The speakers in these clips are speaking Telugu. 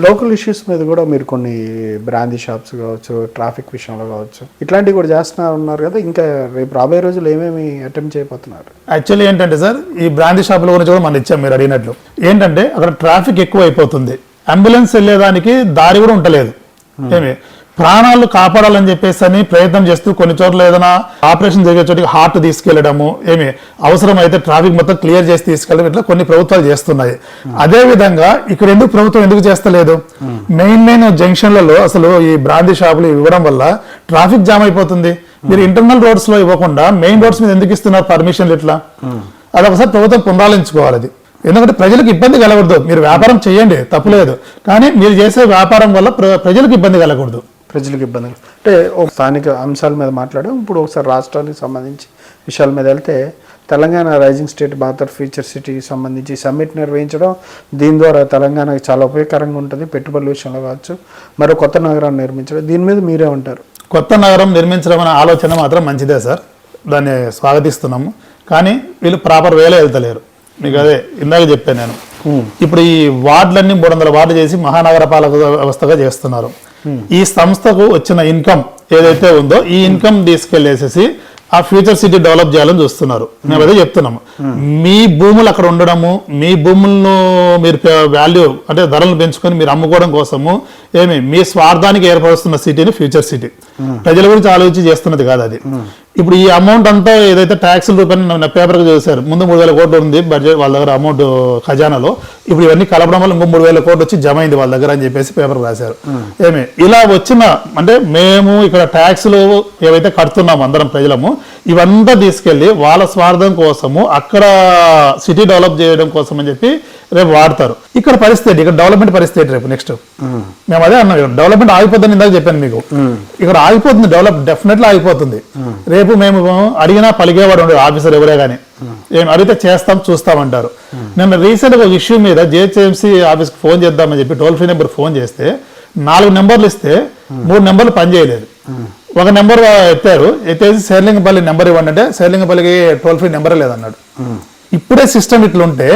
లోకల్ ఇష్యూస్ మీద కూడా మీరు కొన్ని బ్రాందీ షాప్స్ కావచ్చు, ట్రాఫిక్ విషయంలో కావచ్చు, ఇట్లాంటివి కూడా చేస్తున్నారు ఉన్నారు కదా. ఇంకా రేపు రాబోయే రోజులు ఏమేమి అటెంప్ట్ చేయబోతున్నారు? యాక్చువల్లీ ఏంటంటే సార్, ఈ బ్రాందీ షాపుల గురించి కూడా మనం ఇచ్చాం మీరు అడిగినట్లు. ఏంటంటే అక్కడ ట్రాఫిక్ ఎక్కువ అయిపోతుంది, అంబులెన్స్ వెళ్ళేదానికి దారి కూడా ఉండలేదు. ఏమి ప్రాణాలు కాపాడాలని చెప్పేసి అని ప్రయత్నం చేస్తూ కొన్ని చోట్ల ఏదైనా ఆపరేషన్ జరిగే చోటికి హార్ట్ తీసుకెళ్లడము, ఏమి అవసరమైతే ట్రాఫిక్ మొత్తం క్లియర్ చేసి తీసుకెళ్ళడం, ఇట్లా కొన్ని ప్రభుత్వాలు చేస్తున్నాయి. అదే విధంగా ఇక్కడ ప్రభుత్వం ఎందుకు చేస్తలేదు? మెయిన్ జంక్షన్లలో అసలు ఈ బ్రాందీ షాపులు ఇవ్వడం వల్ల ట్రాఫిక్ జామ్ అయిపోతుంది. మీరు ఇంటర్నల్ రోడ్స్ లో ఇవ్వకుండా మెయిన్ రోడ్స్ మీద ఎందుకు ఇస్తున్నారు పర్మిషన్లు? ఇట్లా అదొకసారి ప్రభుత్వం పునరాలించుకోవాలి. అది ఎందుకంటే ప్రజలకు ఇబ్బంది కలగకూడదు. మీరు వ్యాపారం చేయండి, తప్పులేదు, కానీ మీరు చేసే వ్యాపారం వల్ల ప్రజలకు ఇబ్బంది కలగకూడదు. ప్రజలకు ఇబ్బంది అంటే ఒక స్థానిక అంశాల మీద మాట్లాడాం. ఇప్పుడు ఒకసారి రాష్ట్రానికి సంబంధించి విషయాల మీద వెళ్తే, తెలంగాణ రైజింగ్ స్టేట్ బాతర్ ఫ్యూచర్ సిటీకి సంబంధించి సమ్మిట్ నిర్వహించడం, దీని ద్వారా తెలంగాణకి చాలా ఉపయోగకరంగా ఉంటుంది. పెట్టుబడుల విషయంలో కావచ్చు, మరో కొత్త నగరాన్ని నిర్మించడం, దీని మీద మీరే ఉంటారు? కొత్త నగరం నిర్మించడం అనే ఆలోచన మాత్రం మంచిదే సార్, దాన్ని స్వాగతిస్తున్నాము. కానీ వీళ్ళు ప్రాపర్ వేలో వెళ్తలేరు. మీకు అదే ఇందాక చెప్పాను నేను. ఇప్పుడు ఈ వార్డులన్నీ 300 వార్డులు చేసి మహానగర పాలక వ్యవస్థగా చేస్తున్నారు. ఈ సంస్థకు వచ్చిన ఇన్కమ్ ఏదైతే ఉందో ఈ ఇన్కమ్ తీసుకెళ్లేసేసి ఆ ఫ్యూచర్ సిటీ డెవలప్ చేయాలని చూస్తున్నారు. మేము అదే చెప్తున్నాము, మీ భూములు అక్కడ ఉండడము, మీ భూములను మీరు వాల్యూ అంటే ధరలను పెంచుకొని మీరు అమ్ముకోవడం కోసము మీ స్వార్థానికి ఏర్పరుస్తున్న సిటీని ఫ్యూచర్ సిటీ. ప్రజల గురించి ఆలోచించి చేస్తున్నది కాదు అది. ఇప్పుడు ఈ అమౌంట్ అంతా ఏదైతే ట్యాక్సుల రూపాయలు పేపర్కి చూసారు, ముందు 3000 కోట్లు ఉంది బడ్జెట్ వాళ్ళ దగ్గర అమౌంట్ ఖజానాలో, ఇప్పుడు ఇవన్నీ కలపడం వల్ల ఇంకో 3000 కోట్లు వచ్చి జమ అయింది వాళ్ళ దగ్గర అని చెప్పేసి పేపర్ రాశారు. ఇలా వచ్చిన అంటే మేము ఇక్కడ ట్యాక్సులు ఏవైతే కడుతున్నాము అందరం ప్రజలము, ఇవంతా తీసుకెళ్లి వాళ్ళ స్వార్థం కోసము అక్కడ సిటీ డెవలప్ చేయడం కోసం అని చెప్పి రేపు వాడతారు. ఇక్కడ పరిస్థితి, ఇక్కడ డెవలప్మెంట్ పరిస్థితి రేపు నెక్స్ట్ మేము అదే అన్నాం, డెవలప్మెంట్ ఆగిపోతుందని ఇందాక చెప్పాను మీకు. ఇక్కడ ఆగిపోతుంది, డెవలప్ డెఫినెట్లీ ఆగిపోతుంది. రేపు మేము అడిగినా పలికేవాడు ఉండదు ఆఫీసర్ ఎవరే కానీ, ఏం అడిగితే చేస్తాం చూస్తామంటారు. నేను రీసెంట్ గా ఒక ఇష్యూ మీద జిహెచ్ఎంసీ ఆఫీస్కి ఫోన్ చేద్దామని చెప్పి టోల్ ఫ్రీ నెంబర్ ఫోన్ చేస్తే 4 నెంబర్లు ఇస్తే 3 నెంబర్లు పనిచేయలేదు. ఒక నెంబర్ ఎత్తారు, ఎత్తేసి శేర్లింగపల్లి నెంబర్ ఇవ్వండి అంటే శేర్లింగపల్లికి టోల్ ఫ్రీ నెంబరే లేదన్నాడు. ఇప్పుడే సిస్టమ్ ఇట్లుంటే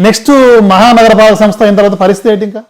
నెక్స్ట్ మహానగరపాలక సంస్థ అయిన తర్వాత పరిస్థితి ఏంటి ఇంకా?